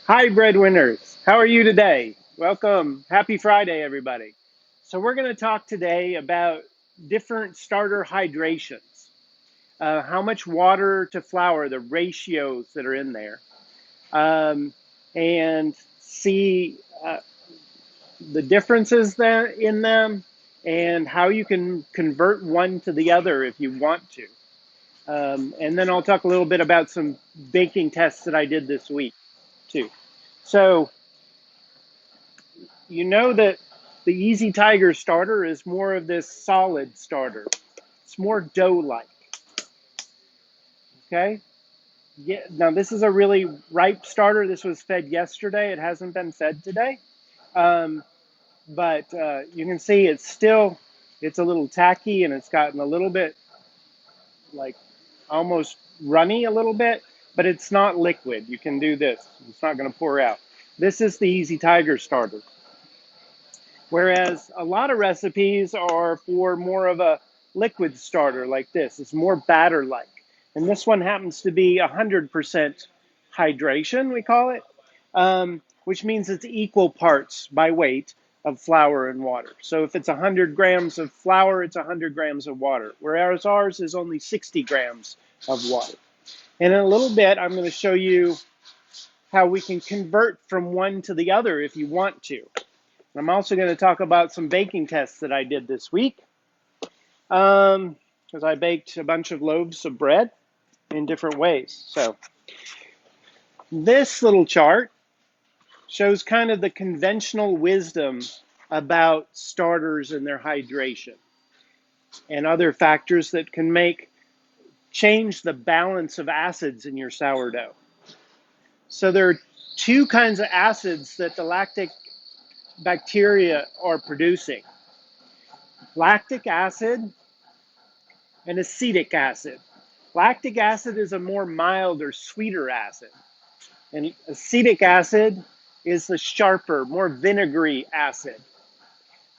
Hi, breadwinners. How are you today? Welcome. Happy Friday, everybody. So, we're going to talk today about different starter hydrations, how much water to flour, the ratios that are in there, um, and see the differences in them and how you can convert one to the other if you want to. And then I'll talk a little bit about some baking tests that I did this week, too. So, you know that the Easy Tiger starter is more of this solid starter. It's more dough-like, okay? Yeah, now this is a really ripe starter. This was fed yesterday. It hasn't been fed today. Um, but you can see it's a little tacky and it's gotten a little bit like almost runny a little bit, but it's not liquid. You can do this. It's not going to pour out. This is the Easy Tiger starter. Whereas a lot of recipes are for more of a liquid starter like this. It's more batter-like. And this one happens to be 100% hydration, we call it, which means it's equal parts by weight of flour and water. So if it's 100 grams of flour, it's 100 grams of water, whereas ours is only 60 grams of water. And in a little bit, I'm going to show you how we can convert from one to the other if you want to. I'm also going to talk about some baking tests that I did this week, because I baked a bunch of loaves of bread in different ways. So this little chart shows kind of the conventional wisdom about starters and their hydration and other factors that can change the balance of acids in your sourdough. So there are two kinds of acids that the lactic bacteria are producing: lactic acid and acetic acid. Lactic acid is a more mild or sweeter acid, and acetic acid is the sharper, more vinegary acid.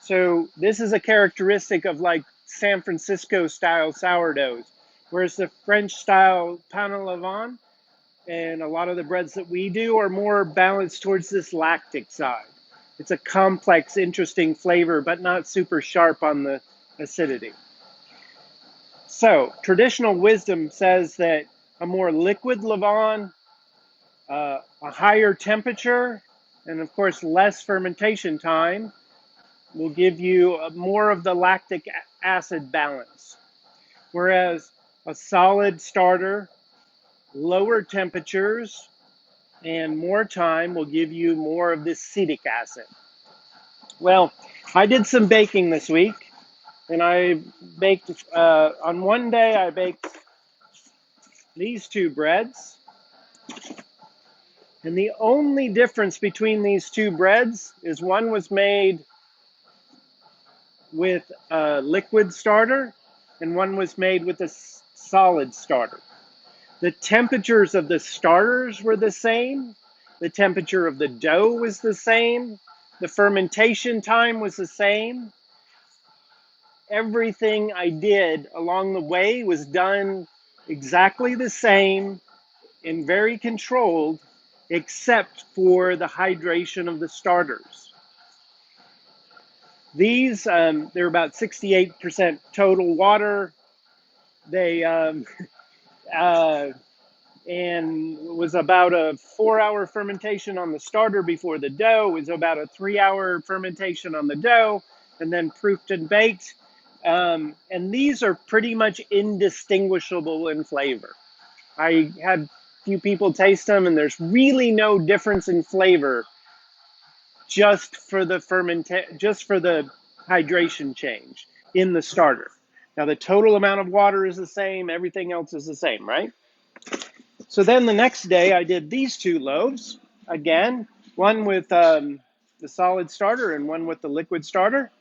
So this is a characteristic of like San Francisco style sourdoughs, whereas the French style pain au levain and a lot of the breads that we do are more balanced towards this lactic side. It's a complex, interesting flavor, but not super sharp on the acidity. So traditional wisdom says that a more liquid levain, a higher temperature, and of course less fermentation time will give you more of the lactic acid balance. Whereas a solid starter, lower temperatures, and more time will give you more of this acetic acid. Well, I did some baking this week, and I baked, on one day I baked these two breads. And the only difference between these two breads is one was made with a liquid starter and one was made with a solid starter. The temperatures of the starters were the same. The temperature of the dough was the same. The fermentation time was the same. Everything I did along the way was done exactly the same and very controlled, except for the hydration of the starters. These, they're about 68% total water. They, uh, and was about a 4-hour fermentation on the starter before the dough. It was about a 3-hour fermentation on the dough, and then proofed and baked. And these are pretty much indistinguishable in flavor. I had a few people taste them, and there's really no difference in flavor just for the hydration change in the starter. Now the total amount of water is the same, everything else is the same, right? So then the next day I did these two loaves again, one with the solid starter and one with the liquid starter.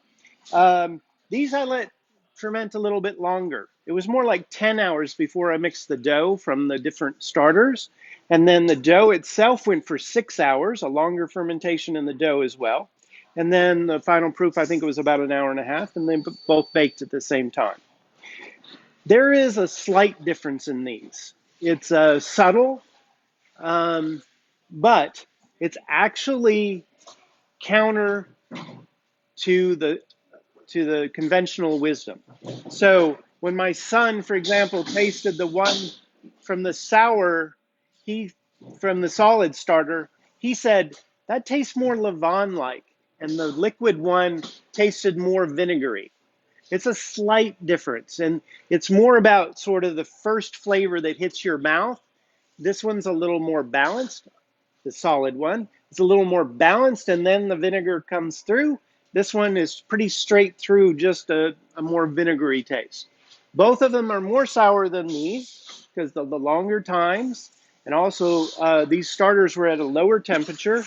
These I let ferment a little bit longer. It was more like 10 hours before I mixed the dough from the different starters. And then the dough itself went for 6 hours, a longer fermentation in the dough as well. And then the final proof, I think it was about an hour and a half, and they both baked at the same time. There is a slight difference in these. It's subtle, um, but it's actually counter to the conventional wisdom. So when my son, for example, tasted the one from the sour, he from the solid starter, he said that tastes more Levon-like, and the liquid one tasted more vinegary. It's a slight difference, and it's more about sort of the first flavor that hits your mouth. This one's a little more balanced, the solid one. It's a little more balanced, and then the vinegar comes through. This one is pretty straight through, just a more vinegary taste. Both of them are more sour than these because of the longer times, and also these starters were at a lower temperature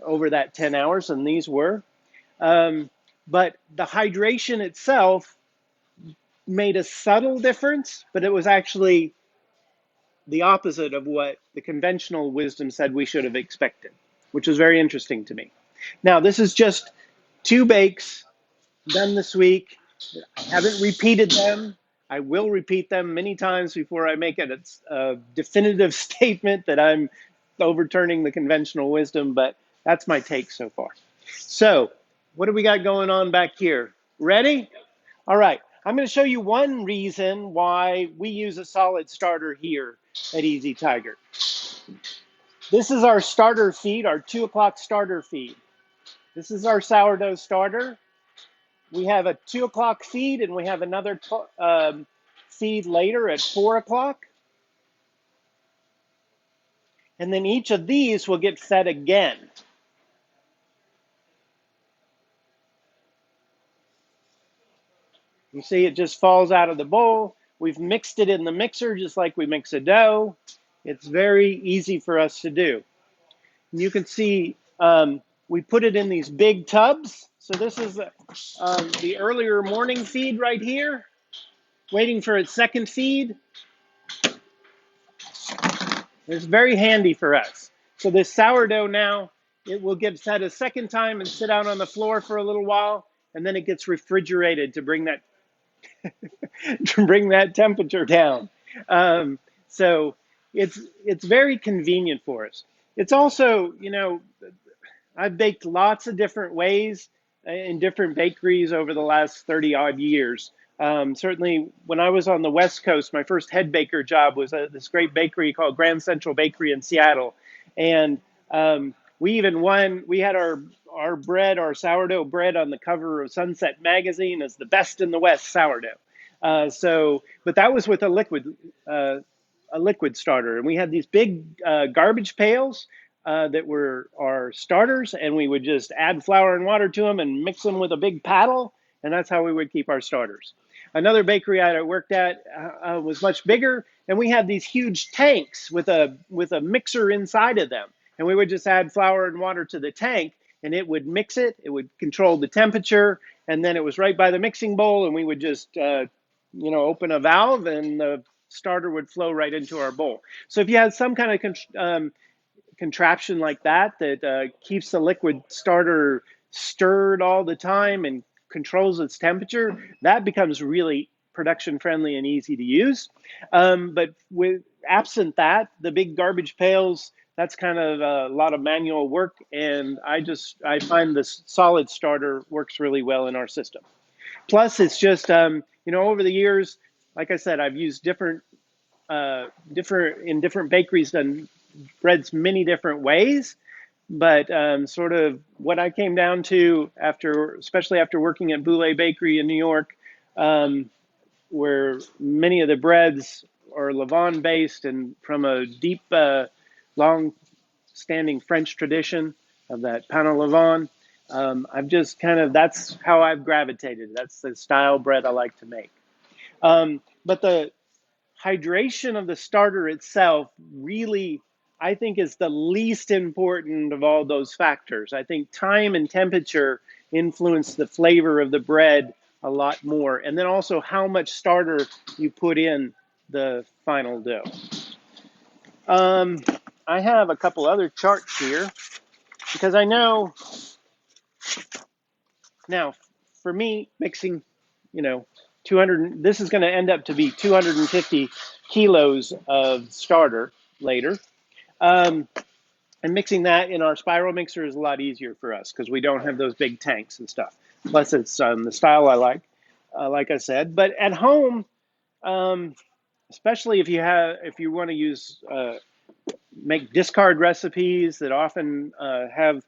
over that 10 hours than these were. But the hydration itself made a subtle difference, but it was actually the opposite of what the conventional wisdom said we should have expected, which was very interesting to me. Now, this is just 2 bakes done this week. I haven't repeated them. I will repeat them many times before I make it a definitive statement that I'm overturning the conventional wisdom, but that's my take so far. So, what do we got going on back here? Ready? All right. I'm going to show you one reason why we use a solid starter here at Easy Tiger. This is our starter feed, our 2 o'clock starter feed. This is our sourdough starter. We have a 2 o'clock feed, and we have another feed later at 4 o'clock. And then each of these will get fed again. You see it just falls out of the bowl. We've mixed it in the mixer just like we mix a dough. It's very easy for us to do. And you can see we put it in these big tubs. So this is the earlier morning feed right here, waiting for its second feed. It's very handy for us. So this sourdough now, it will get fed a second time and sit out on the floor for a little while, and then it gets refrigerated to bring that to bring that temperature down. So it's very convenient for us. It's also, I've baked lots of different ways in different bakeries over the last 30 odd years. Certainly, when I was on the West Coast, my first head baker job was at this great bakery called Grand Central Bakery in Seattle. And we even won, we had our bread, our sourdough bread on the cover of Sunset Magazine as the best in the West sourdough. But that was with a liquid starter. And we had these big garbage pails that were our starters, and we would just add flour and water to them and mix them with a big paddle, and that's how we would keep our starters. Another bakery I worked at was much bigger, and we had these huge tanks with a mixer inside of them, and we would just add flour and water to the tank, and it would mix it. It would control the temperature, and then it was right by the mixing bowl, and we would just open a valve, and the starter would flow right into our bowl. So if you had some kind of contraption like that keeps the liquid starter stirred all the time and controls its temperature, that becomes really production friendly and easy to use. But with absent that, the big garbage pails, that's kind of a lot of manual work, and I find this solid starter works really well in our system. Plus, it's just over the years, like I said, I've used different bakeries, done breads many different ways, but sort of what I came down to especially after working at Bouley Bakery in New York, where many of the breads are Levon based and from a deep, long-standing French tradition of that pain au Levon. I've just that's how I've gravitated. That's the style bread I like to make. But the hydration of the starter itself really, I think, is the least important of all those factors. I think time and temperature influence the flavor of the bread a lot more. And then also how much starter you put in the final dough. I have a couple other charts here because I know now for me mixing, 200, this is going to end up to be 250 kilos of starter later. And mixing that in our spiral mixer is a lot easier for us because we don't have those big tanks and stuff. Plus, it's the style I like I said. But at home, um, especially if you want to use make discard recipes that often have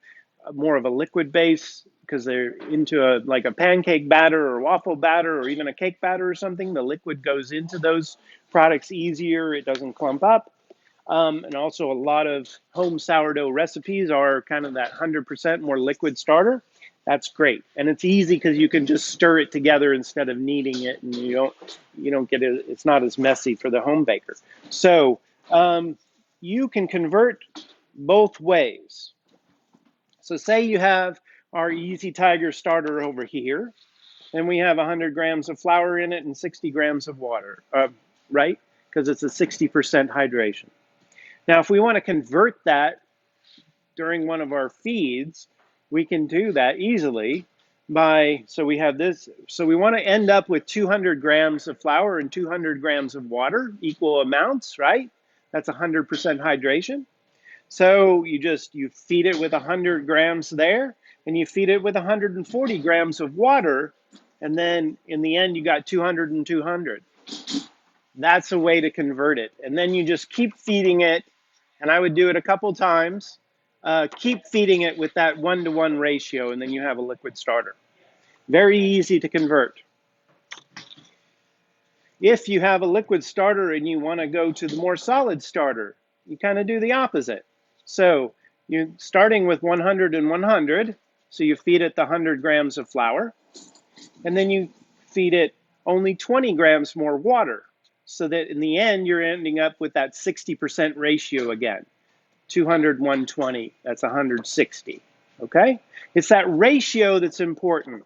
more of a liquid base because they're into like a pancake batter or waffle batter or even a cake batter or something. The liquid goes into those products easier. It doesn't clump up. And also a lot of home sourdough recipes are kind of that 100% more liquid starter. That's great. And it's easy because you can just stir it together instead of kneading it, and you don't get it, it's not as messy for the home baker. So you can convert both ways. So say you have our Easy Tiger starter over here, and we have 100 grams of flour in it and 60 grams of water, right? Because it's a 60% hydration. Now, if we want to convert that during one of our feeds, we can do that easily so we have this, so we want to end up with 200 grams of flour and 200 grams of water, equal amounts, right? That's 100% hydration. So you feed it with 100 grams there, and you feed it with 140 grams of water, and then in the end, you got 200 and 200. That's a way to convert it. And then you just keep feeding it, and I would do it a couple times. Keep feeding it with that 1-to-1 ratio, and then you have a liquid starter. Very easy to convert. If you have a liquid starter and you want to go to the more solid starter, you kind of do the opposite. So you're starting with 100 and 100, so you feed it the 100 grams of flour, and then you feed it only 20 grams more water, so that in the end you're ending up with that 60% ratio again. 200, 120, that's 160, okay? It's that ratio that's important.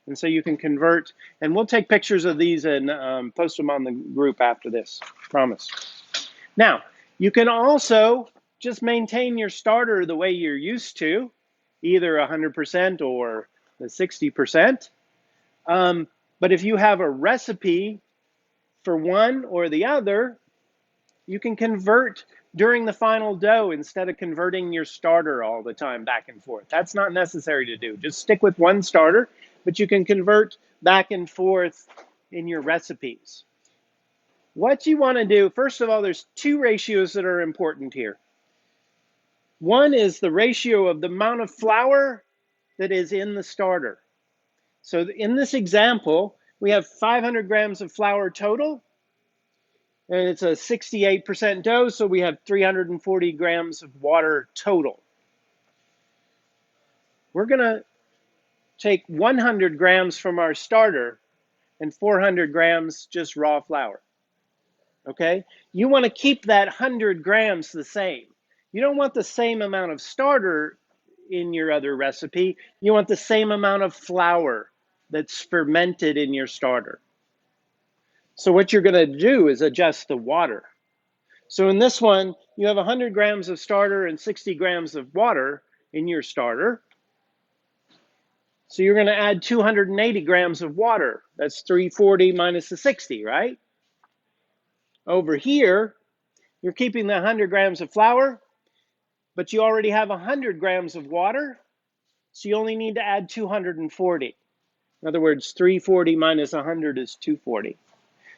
And so you can convert, and we'll take pictures of these and post them on the group after this, promise. Now, you can also just maintain your starter the way you're used to, either 100% or the 60%. But if you have a recipe for one or the other, you can convert during the final dough instead of converting your starter all the time back and forth. That's not necessary to do. Just stick with one starter, but you can convert back and forth in your recipes. What you want to do, first of all, there's two ratios that are important here. One is the ratio of the amount of flour that is in the starter. So in this example, we have 500 grams of flour total, and it's a 68% dough, so we have 340 grams of water total. We're going to take 100 grams from our starter and 400 grams just raw flour. Okay? You want to keep that 100 grams the same. You don't want the same amount of starter in your other recipe. You want the same amount of flour that's fermented in your starter. So what you're going to do is adjust the water. So in this one, you have 100 grams of starter and 60 grams of water in your starter. So you're going to add 280 grams of water. That's 340 minus the 60, right? Over here, you're keeping the 100 grams of flour, but you already have 100 grams of water, so you only need to add 240. In other words, 340 minus 100 is 240.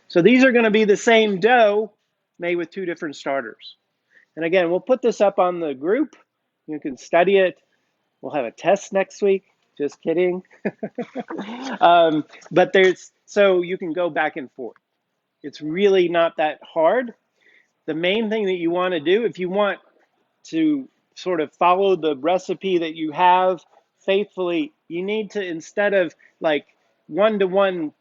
So these are going to be the same dough made with two different starters. And again, we'll put this up on the group. You can study it. We'll have a test next week. Just kidding. But so you can go back and forth. It's really not that hard. The main thing that you want to do, if you want to sort of follow the recipe that you have faithfully, you need to, instead of like 1-to-1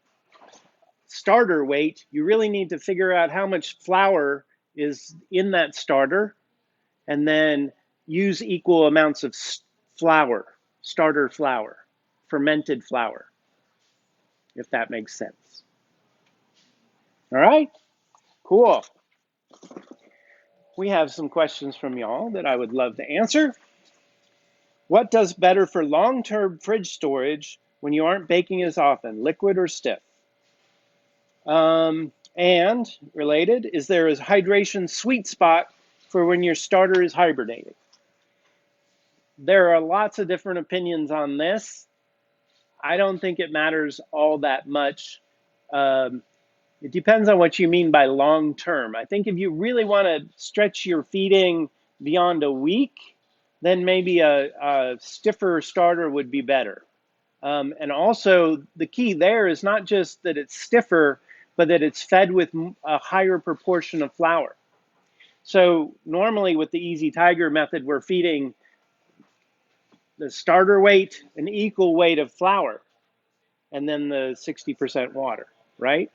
starter weight, you really need to figure out how much flour is in that starter, and then use equal amounts of flour, starter flour, fermented flour, if that makes sense. All right, cool. We have some questions from y'all that I would love to answer. What does better for long-term fridge storage when you aren't baking as often, liquid or stiff? And related, is there a hydration sweet spot for when your starter is hibernating? There are lots of different opinions on this. I don't think it matters all that much. Um, it depends on what you mean by long term. I think if you really want to stretch your feeding beyond a week, then maybe a stiffer starter would be better. And also, the key there is not just that it's stiffer, but that it's fed with a higher proportion of flour. So normally with the Easy Tiger method, we're feeding the starter weight, an equal weight of flour, and then the 60% water, right?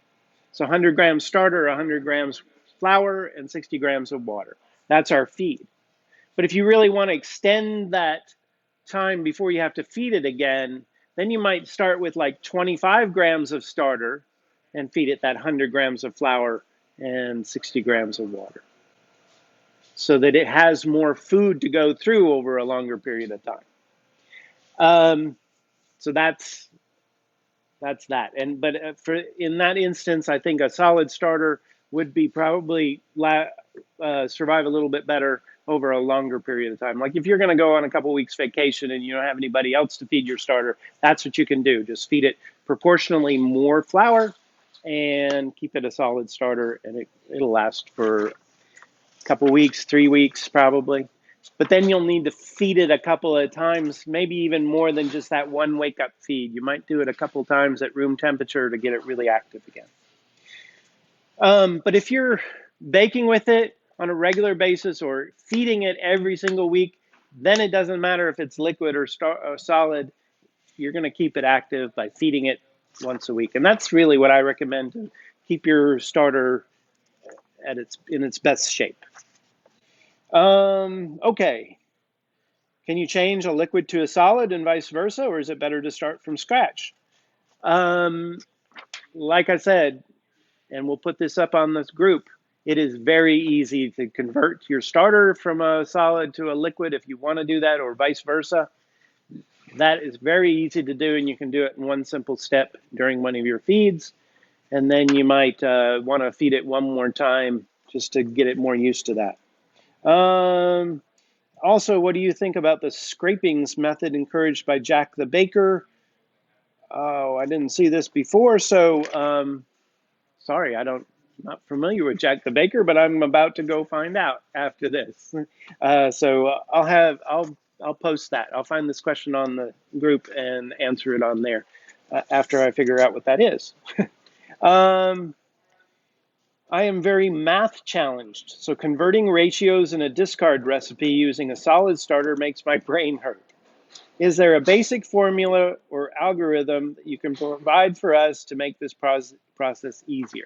So 100 grams starter, 100 grams flour, and 60 grams of water. That's our feed. But if you really want to extend that time before you have to feed it again, then you might start with like 25 grams of starter and feed it that 100 grams of flour and 60 grams of water so that it has more food to go through over a longer period of time. So that's that. And but for in that instance, I think a solid starter would be probably survive a little bit better over a longer period of time. Like if you're going to go on a couple weeks vacation and you don't have anybody else to feed your starter, that's what you can do. Just feed it proportionally more flour and keep it a solid starter, and it'll last for a couple weeks, 3 weeks probably. But then you'll need to feed it a couple of times, maybe even more than just that one wake up feed. You might do it a couple times at room temperature to get it really active again. But if you're baking with it on a regular basis or feeding it every single week, then it doesn't matter if it's liquid or solid. You're going to keep it active by feeding it once a week. And that's really what I recommend to keep your starter in its best shape. Okay. Can you change a liquid to a solid and vice versa, or is it better to start from scratch? Um, like I said, and we'll put this up on this group, it is very easy to convert your starter from a solid to a liquid if you want to do that, or vice versa. That is very easy to do, and you can do it in one simple step during one of your feeds. And then you might want to feed it one more time just to get it more used to that. Also, what do you think about the scrapings method encouraged by Jack the Baker? Oh, I didn't see this before, so sorry, not familiar with Jack the Baker, but I'm about to go find out after this. So I'll post that. I'll find this question on the group and answer it on there after I figure out what that is. um, I am very math challenged, so converting ratios in a discard recipe using a solid starter makes my brain hurt. Is there a basic formula or algorithm that you can provide for us to make this process easier?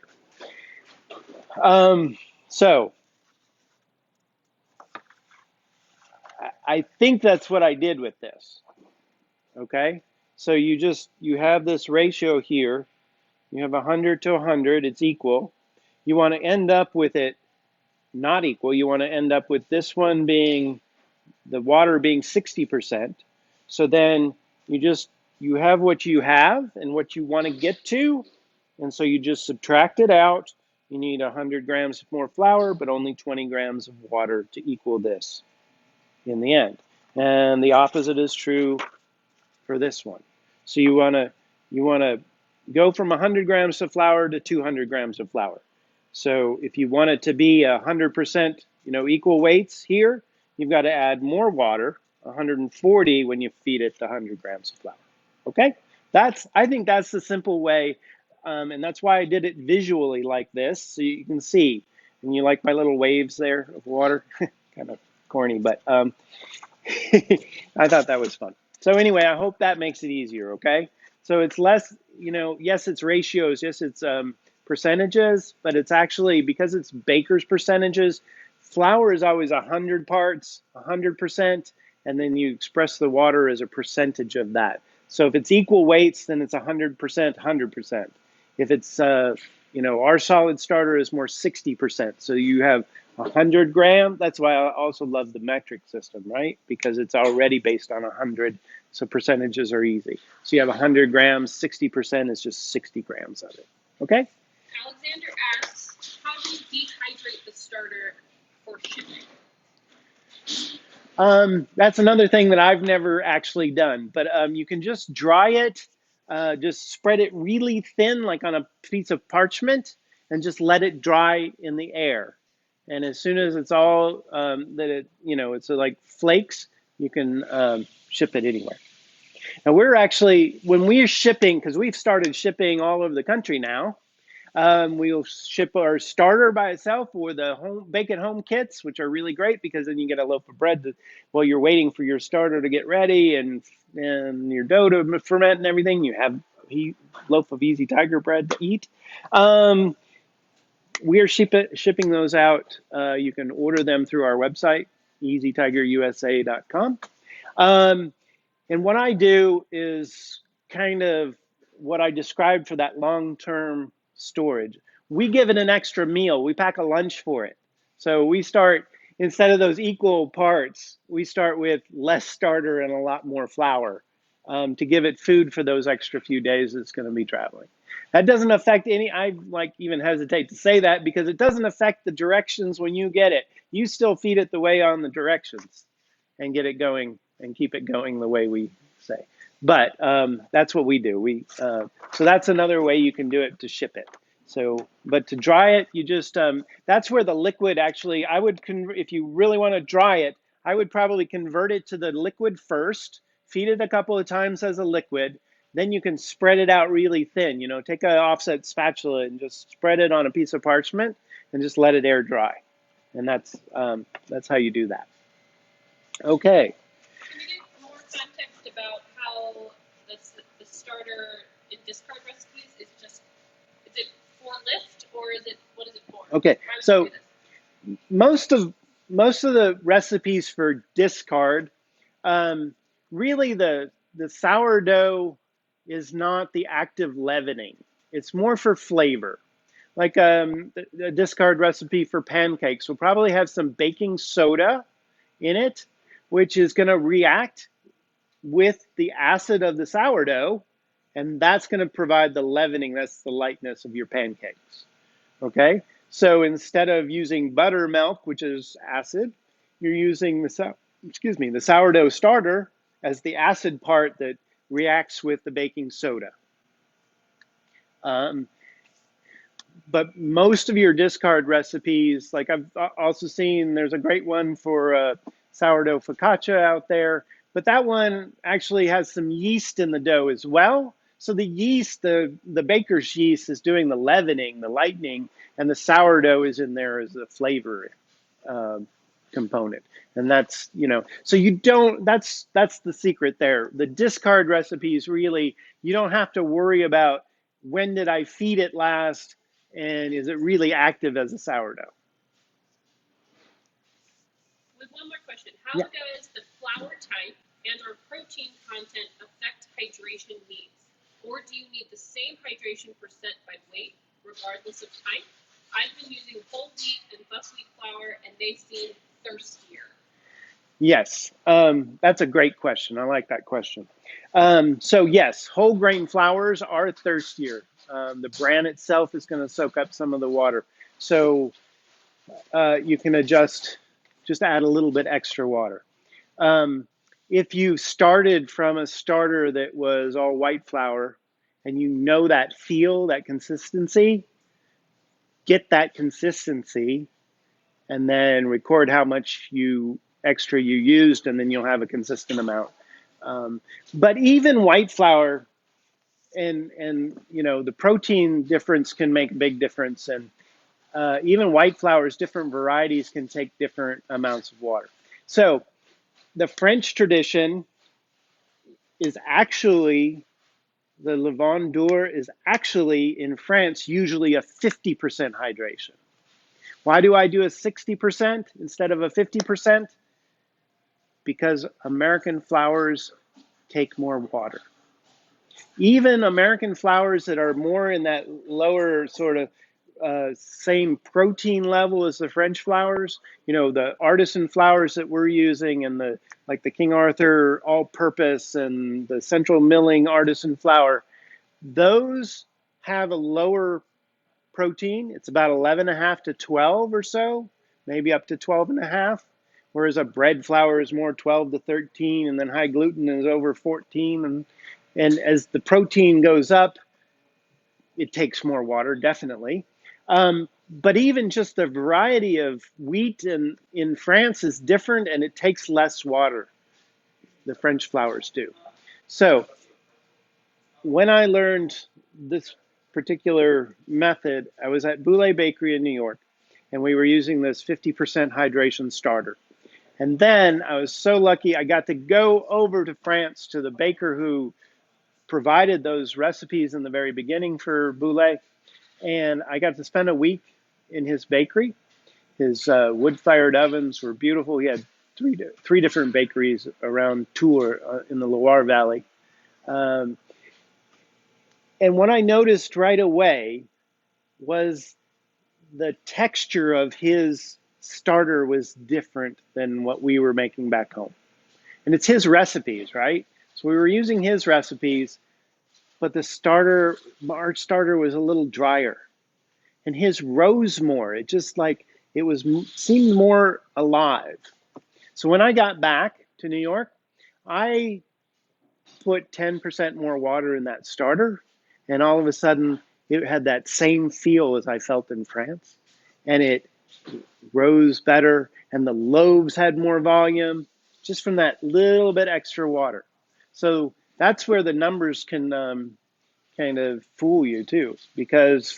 So I think that's what I did with this. Okay, so you have this ratio here. You have 100 to 100. It's equal. You want to end up with it not equal. You want to end up with this one being the water being 60%. So then you have what you have and what you want to get to, and so you just subtract it out. You need 100 grams more flour, but only 20 grams of water to equal this in the end. And the opposite is true for this one. So you want to go from 100 grams of flour to 200 grams of flour. So if you want it to be 100%, equal weights here, you've got to add more water, 140 when you feed it the 100 grams of flour. Okay, I think that's the simple way, and that's why I did it visually like this, so you can see. And you like my little waves there of water? Kind of corny, but I thought that was fun. So anyway, I hope that makes it easier, okay? So it's less, yes, it's ratios, yes, it's percentages, but it's actually, because it's Baker's percentages, flour is always 100 parts, 100%, and then you express the water as a percentage of that. So if it's equal weights, then it's 100%, 100%. If it's, our solid starter is more 60%. So you have 100 gram. That's why I also love the metric system, right? Because it's already based on 100, so percentages are easy. So you have 100 grams, 60% is just 60 grams of it. Okay? Alexander asks, how do you dehydrate the starter for shipping? That's another thing that I've never actually done, but you can just dry it, just spread it really thin, like on a piece of parchment, and just let it dry in the air. And as soon as it's all that it, it's like flakes, you can ship it anywhere. Now we're actually, when we're shipping, because we've started shipping all over the country now, we'll ship our starter by itself or the home bake at home kits, which are really great because then you get a loaf of bread while you're waiting for your starter to get ready and your dough to ferment and everything. You have a loaf of Easy Tiger bread to eat. Um, we are shipping those out. You can order them through our website, easytigerusa.com. Um, and what I do is kind of what I described for that long-term storage. We give it an extra meal. We pack a lunch for it. So we start, instead of those equal parts, we start with less starter and a lot more flour to give it food for those extra few days it's going to be traveling. That doesn't affect any, I like even hesitate to say that because it doesn't affect the directions when you get it. You still feed it the way on the directions and get it going and keep it going the way we say. But that's what we do. So that's another way you can do it to ship it. So, but to dry it, you just that's where the liquid actually. I would if you really want to dry it, I would probably convert it to the liquid first, feed it a couple of times as a liquid. Then you can spread it out really thin. Take an offset spatula and just spread it on a piece of parchment and just let it air dry. And that's how you do that. Okay. Can we get more context about how the starter in discard recipes is it for lift or what is it for? Okay. So most of the recipes for discard, really the sourdough is not the active leavening. It's more for flavor. Like the discard recipe for pancakes will probably have some baking soda in it, which is going to react with the acid of the sourdough, and that's going to provide the leavening. That's the lightness of your pancakes. Okay, so instead of using buttermilk, which is acid, you're using the sourdough starter as the acid part that reacts with the baking soda. Um, but most of your discard recipes, like I've also seen, there's a great one for sourdough focaccia out there, but that one actually has some yeast in the dough as well. So the yeast, the baker's yeast, is doing the leavening, the lightening, and the sourdough is in there as a flavor component. And so you don't. That's the secret there. The discard recipes really, you don't have to worry about when did I feed it last and is it really active as a sourdough? With one more question, how does the flour type and or protein content affect hydration needs? Or do you need the same hydration percent by weight, regardless of type? I've been using whole wheat and buckwheat flour, and they seem thirstier. Yes, that's a great question. I like that question. So yes, whole grain flours are thirstier. The bran itself is going to soak up some of the water. So you can just add a little bit extra water. If you started from a starter that was all white flour and you know that feel, that consistency, get that consistency and then record how much extra you used, and then you'll have a consistent amount. But even white flour and the protein difference can make a big difference. And even white flours, different varieties can take different amounts of water. So the French tradition is actually, the levain dure is actually in France usually a 50% hydration. Why do I do a 60% instead of a 50%? Because American flours take more water. Even American flours that are more in that lower sort of same protein level as the French flours, the artisan flours that we're using and like the King Arthur all-purpose and the Central Milling artisan flour, those have a lower protein. It's about 11.5 to 12 or so, maybe up to 12.5. whereas a bread flour is more 12 to 13, and then high gluten is over 14. And as the protein goes up, it takes more water, definitely. But even just the variety of wheat in France is different, and it takes less water. The French flours do. So when I learned this particular method, I was at Bouley Bakery in New York, and we were using this 50% hydration starter. And then I was so lucky, I got to go over to France to the baker who provided those recipes in the very beginning for Bouley. And I got to spend a week in his bakery. His wood-fired ovens were beautiful. He had three different bakeries around Tours in the Loire Valley. Um, and what I noticed right away was the texture of his starter was different than what we were making back home. And it's his recipes, right? So we were using his recipes, but our starter was a little drier. And his rose more. It just like it was seemed more alive. So when I got back to New York, I put 10% more water in that starter, and all of a sudden it had that same feel as I felt in France, and it rose better, and the loaves had more volume just from that little bit extra water. So that's where the numbers can kind of fool you too, because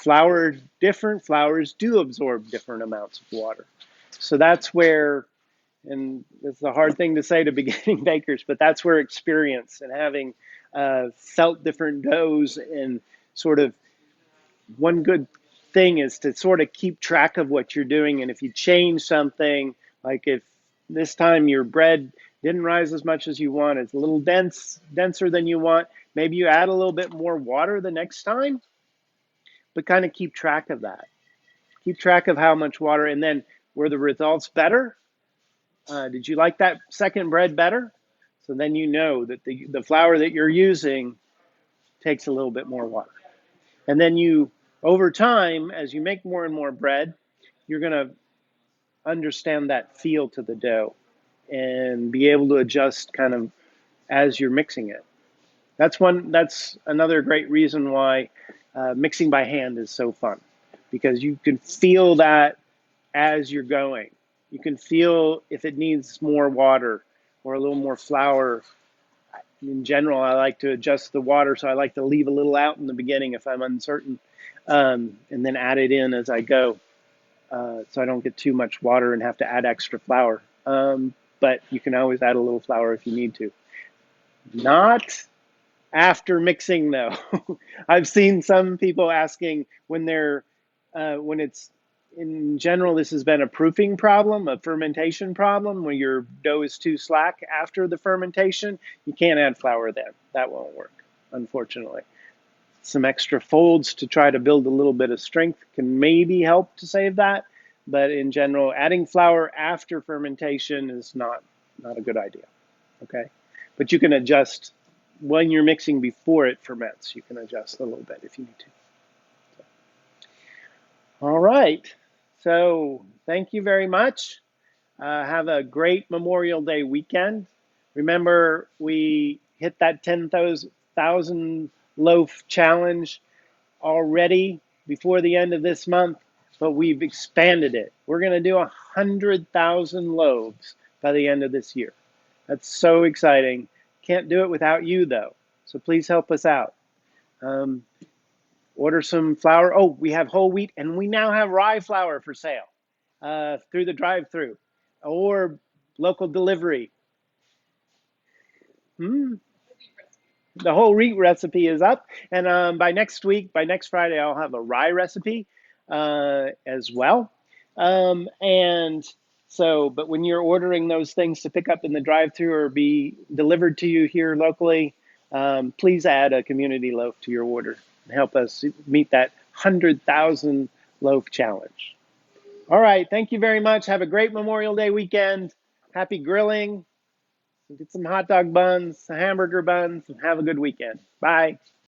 different flours do absorb different amounts of water. So that's where, and it's a hard thing to say to beginning bakers, but that's where experience and having felt different doughs, and sort of one good thing is to sort of keep track of what you're doing. And if you change something, like if this time your bread didn't rise as much as you want, it's a little denser than you want, maybe you add a little bit more water the next time, but kind of keep track of that. Keep track of how much water, and then were the results better? Did you like that second bread better? So then you know that the flour that you're using takes a little bit more water. And then over time, as you make more and more bread, you're going to understand that feel to the dough and be able to adjust kind of as you're mixing it. That's another great reason why mixing by hand is so fun, because you can feel that as you're going. You can feel if it needs more water or a little more flour. In general, I like to adjust the water, so I like to leave a little out in the beginning if I'm uncertain, and then add it in as I go, so I don't get too much water and have to add extra flour. But you can always add a little flour if you need to. Not after mixing, though. I've seen some people asking when it's, in general, this has been a proofing problem, a fermentation problem, where your dough is too slack after the fermentation. You can't add flour then. That won't work, unfortunately. Some extra folds to try to build a little bit of strength can maybe help to save that. But in general, adding flour after fermentation is not a good idea, okay? But you can adjust when you're mixing before it ferments. You can adjust a little bit if you need to. All right. So thank you very much. Have a great Memorial Day weekend. Remember, we hit that 10,000 loaf challenge already before the end of this month, but we've expanded it. We're going to do 100,000 loaves by the end of this year. That's so exciting. Can't do it without you, though. So please help us out. Order some flour. Oh, we have whole wheat, and we now have rye flour for sale through the drive-through or local delivery. The whole wheat recipe is up, and by next Friday, I'll have a rye recipe as well. And so, but when you're ordering those things to pick up in the drive-through or be delivered to you here locally, please add a community loaf to your order and help us meet that 100,000 loaf challenge. All right, thank you very much. Have a great Memorial Day weekend. Happy grilling. Get some hot dog buns, some hamburger buns, and have a good weekend. Bye.